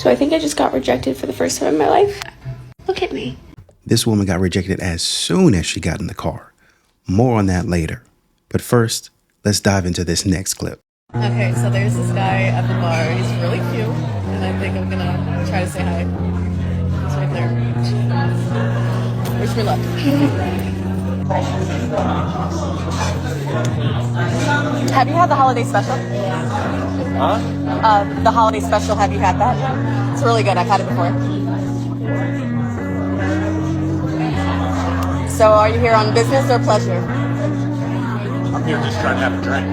So I think I just got rejected for the first time in my life. Look at me. This woman got rejected as soon as she got in the car. More on that later. But first, let's dive into this next clip. Okay, so there's this guy at the bar. He's really cute, and I think I'm gonna try to say hi. He's right there. Wish me luck. Have you had the holiday special? Huh? The holiday special, have you had that? It's really good. I've had it before. So are you here on business or pleasure? I'm here just trying to have a drink.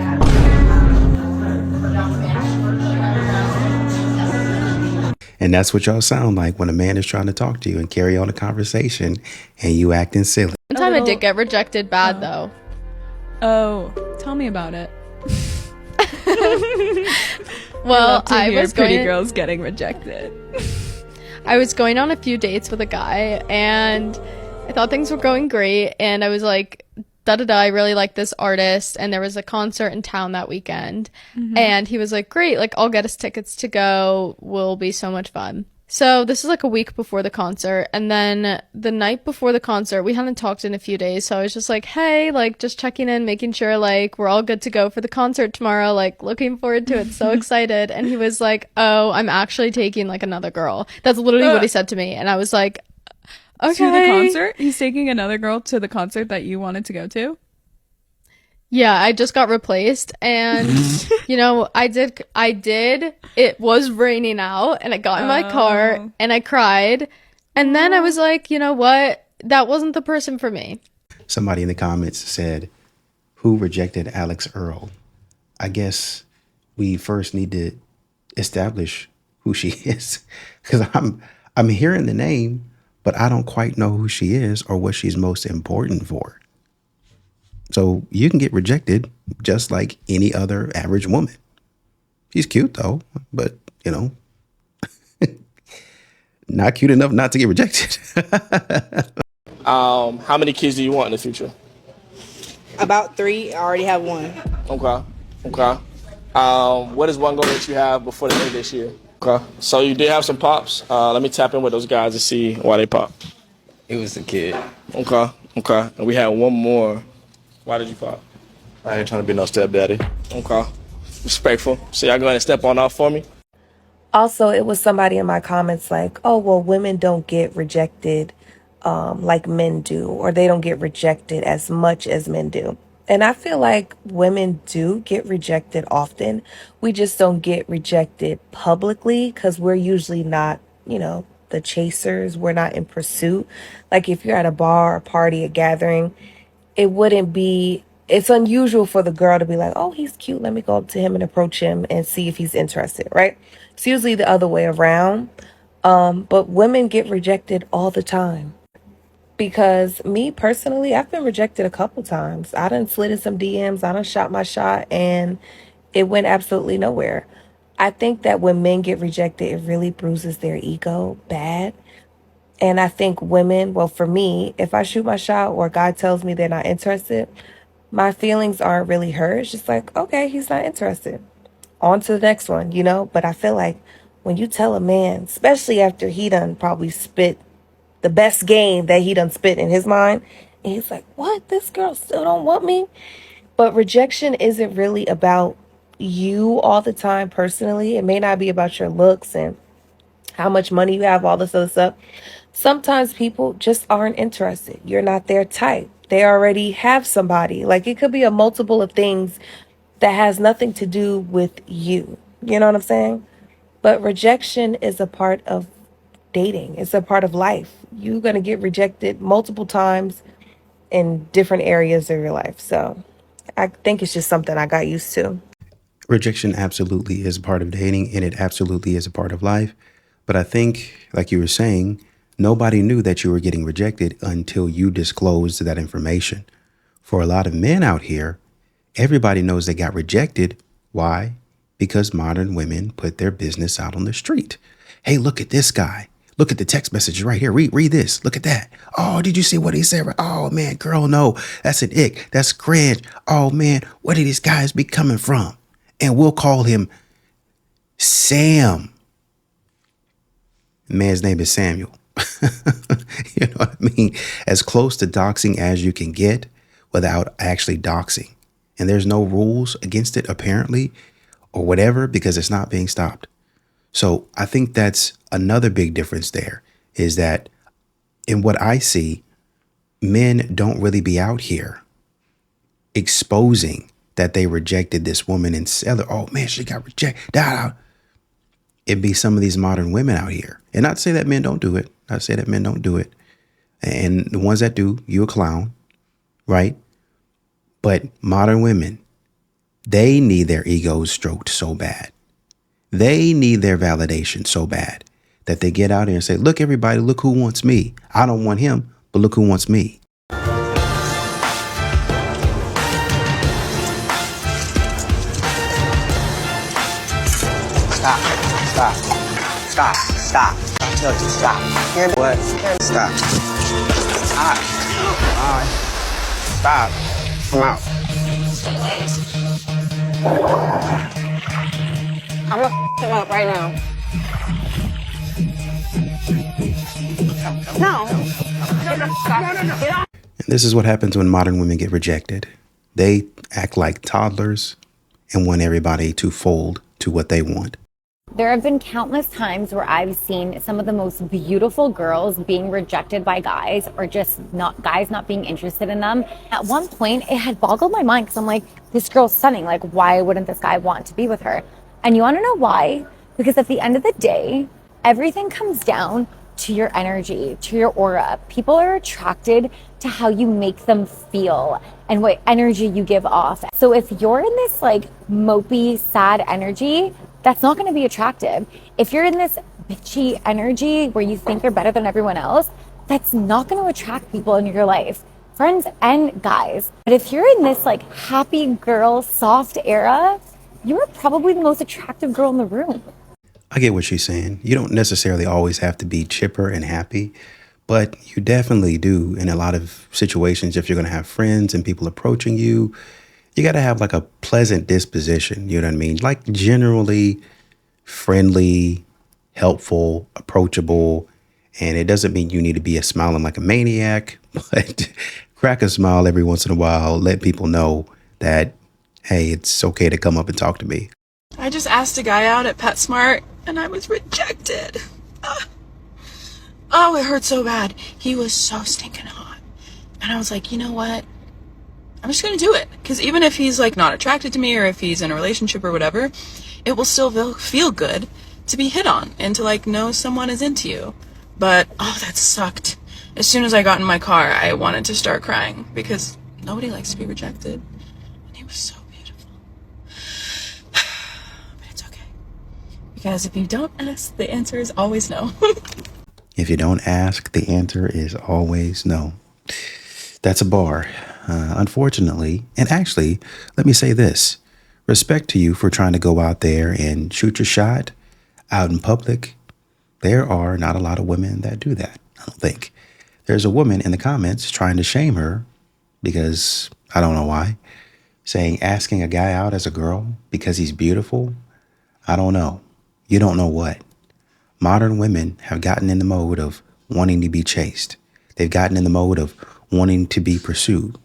And that's what y'all sound like when a man is trying to talk to you and carry on a conversation and you acting silly. One time I did get rejected bad though. Oh, tell me about it. Well, I hear was pretty going girls getting rejected. I was going on a few dates with a guy and I thought things were going great and I was like I really like this artist and there was a concert in town that weekend and he was like, great, like I'll get us tickets to go, will be so much fun. So this is like a week before the concert, and then the night before the concert, we hadn't talked in a few days, so I was just like, hey, like just checking in, making sure like we're all good to go for the concert tomorrow, like looking forward to it, so excited. And he was like, oh, I'm actually taking like another girl. That's literally what he said to me, and I was like, okay. To the concert? He's taking another girl to the concert that you wanted to go to? Yeah, I just got replaced and you know, I did it was raining out and I got in my car and I cried and then I was like, you know what? That wasn't the person for me. Somebody in the comments said, who rejected Alex Earl? I guess we first need to establish who she is because I'm hearing the name, but I don't quite know who she is or what she's most important for. So you can get rejected just like any other average woman. She's cute though, but you know, not cute enough not to get rejected. How many kids do you want in the future? About 3. I already have 1. Okay. What is one goal that you have before the end of this year? Okay. So you did have some pops. Let me tap in with those guys to see why they pop. It was a kid. Okay. And we had one more. Why did you pop? I ain't trying to be no stepdaddy. Okay. Respectful. So y'all go ahead and step on off for me. Also, it was somebody in my comments like, oh, well, women don't get rejected like men do, or they don't get rejected as much as men do. And I feel like women do get rejected often. We just don't get rejected publicly because we're usually not, you know, the chasers. We're not in pursuit. Like if you're at a bar, a party, a gathering, it's unusual for the girl to be like, oh, he's cute. Let me go up to him and approach him and see if he's interested, right? It's usually the other way around. But women get rejected all the time. Because me personally, I've been rejected a couple times. I done slid in some DMs, I done shot my shot, and it went absolutely nowhere. I think that when men get rejected, it really bruises their ego bad. And I think women, well, for me, if I shoot my shot or a guy tells me they're not interested, my feelings aren't really hurt. It's just like, okay, he's not interested. On to the next one, you know? But I feel like when you tell a man, especially after he done probably spit the best game that he done spit in his mind, and he's like, what? This girl still don't want me? But rejection isn't really about you all the time personally. It may not be about your looks and how much money you have, all this other stuff. Sometimes people just aren't interested. You're not their type. They already have somebody. Like it could be a multiple of things that has nothing to do with you. You know what I'm saying? But rejection is a part of dating. It's a part of life. You're going to get rejected multiple times in different areas of your life. So I think it's just something I got used to. Rejection absolutely is a part of dating and it absolutely is a part of life. But I think, like you were saying, nobody knew that you were getting rejected until you disclosed that information. For a lot of men out here, everybody knows they got rejected. Why? Because modern women put their business out on the street. Hey, look at this guy. Look at the text message right here. Read this. Look at that. Oh, did you see what he said? Oh, man, girl, no, that's an ick. That's cringe. Oh, man, where did these guys be coming from? And we'll call him Sam. Man's name is Samuel. You know what I mean? As close to doxing as you can get without actually doxing. And there's no rules against it, apparently, or whatever, because it's not being stopped. So I think that's another big difference there, is that in what I see, men don't really be out here exposing that they rejected this woman and said, oh man, she got rejected. It'd be some of these modern women out here. And not to say that men don't do it. Not to say that men don't do it. And the ones that do, you a clown, right? But modern women, they need their egos stroked so bad. They need their validation so bad that they get out here and say, look, everybody, look who wants me. I don't want him, but look who wants me. Stop. I tell you, stop. Hear me? What? Stop. Stop. Come out. I'm gonna him up right now. No. Get off. And this is what happens when modern women get rejected. They act like toddlers and want everybody to fold to what they want. There have been countless times where I've seen some of the most beautiful girls being rejected by guys, or just guys not being interested in them. At one point, it had boggled my mind because I'm like, this girl's stunning. Like, why wouldn't this guy want to be with her? And you want to know why? Because at the end of the day, everything comes down to your energy, to your aura. People are attracted to how you make them feel and what energy you give off. So if you're in this like mopey, sad energy, that's not going to be attractive. If you're in this bitchy energy where you think you're better than everyone else, that's not going to attract people in your life, friends and guys. But if you're in this like happy girl, soft era, you're probably the most attractive girl in the room. I get what she's saying. You don't necessarily always have to be chipper and happy, but you definitely do in a lot of situations. If you're going to have friends and people approaching you, you got to have like a pleasant disposition. You know what I mean? Like generally friendly, helpful, approachable. And it doesn't mean you need to be a smiling like a maniac, but crack a smile every once in a while. Let people know that, hey, it's okay to come up and talk to me. I just asked a guy out at PetSmart and I was rejected. Oh, it hurt so bad. He was so stinking hot. And I was like, you know what? I'm just going to do it. Because even if he's like not attracted to me, or if he's in a relationship or whatever, it will still feel good to be hit on and to like know someone is into you. But, oh, that sucked. As soon as I got in my car, I wanted to start crying because nobody likes to be rejected. And he was so beautiful. But it's okay. Because if you don't ask, the answer is always no. If you don't ask, the answer is always no. That's a bar. Unfortunately, and actually, let me say this. Respect to you for trying to go out there and shoot your shot out in public. There are not a lot of women that do that, I don't think. There's a woman in the comments trying to shame her because, I don't know why, saying asking a guy out as a girl because he's beautiful. I don't know. You don't know what. Modern women have gotten in the mode of wanting to be chased. They've gotten in the mode of wanting to be pursued.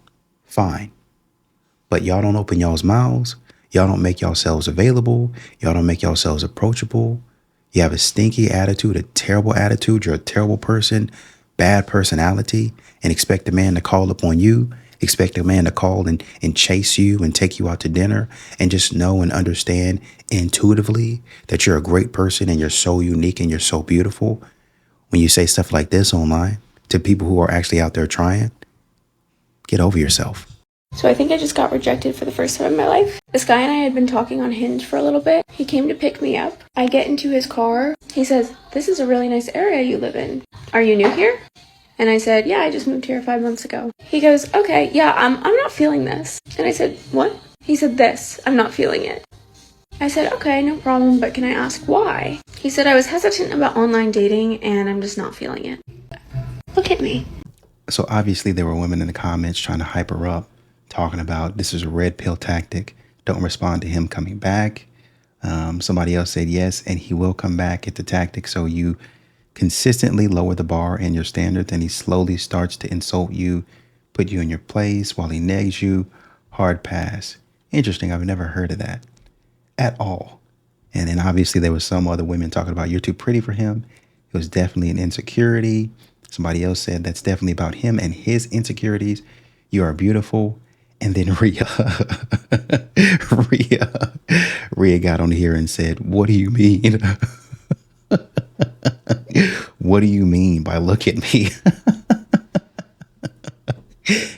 Fine. But y'all don't open y'all's mouths. Y'all don't make yourselves available. Y'all don't make yourselves approachable. You have a stinky attitude, a terrible attitude. You're a terrible person, bad personality, and expect a man to call upon you. Expect a man to call and chase you and take you out to dinner and just know and understand intuitively that you're a great person and you're so unique and you're so beautiful. When you say stuff like this online to people who are actually out there trying, get over yourself. So I think I just got rejected for the first time in my life. This guy and I had been talking on Hinge for a little bit. He came to pick me up. I get into his car. He says, "This is a really nice area you live in. Are you new here?" And I said, "Yeah, I just moved here 5 months ago." He goes, "Okay, yeah, I'm not feeling this." And I said, "What?" He said, "This, I'm not feeling it." I said, "Okay, no problem, but can I ask why?" He said, "I was hesitant about online dating and I'm just not feeling it." Look at me. So obviously there were women in the comments trying to hype her up, talking about this is a red pill tactic. Don't respond to him coming back. Somebody else said yes, and he will come back. It's a tactic so you consistently lower the bar and your standards, and he slowly starts to insult you, put you in your place while he negs you. Hard pass. Interesting. I've never heard of that at all. And then obviously there was some other women talking about you're too pretty for him. It was definitely an insecurity. Somebody else said that's definitely about him and his insecurities. You are beautiful. And then Rhea got on here and said, what do you mean? What do you mean by look at me?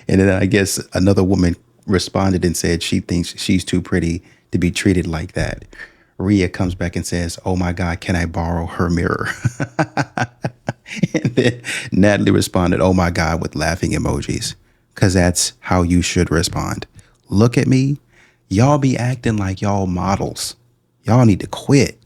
And then I guess another woman responded and said she thinks she's too pretty to be treated like that. Rhea comes back and says, oh my God, can I borrow her mirror? And then Natalie responded, oh my God, with laughing emojis. Because that's how you should respond. Look at me. Y'all be acting like y'all models. Y'all need to quit.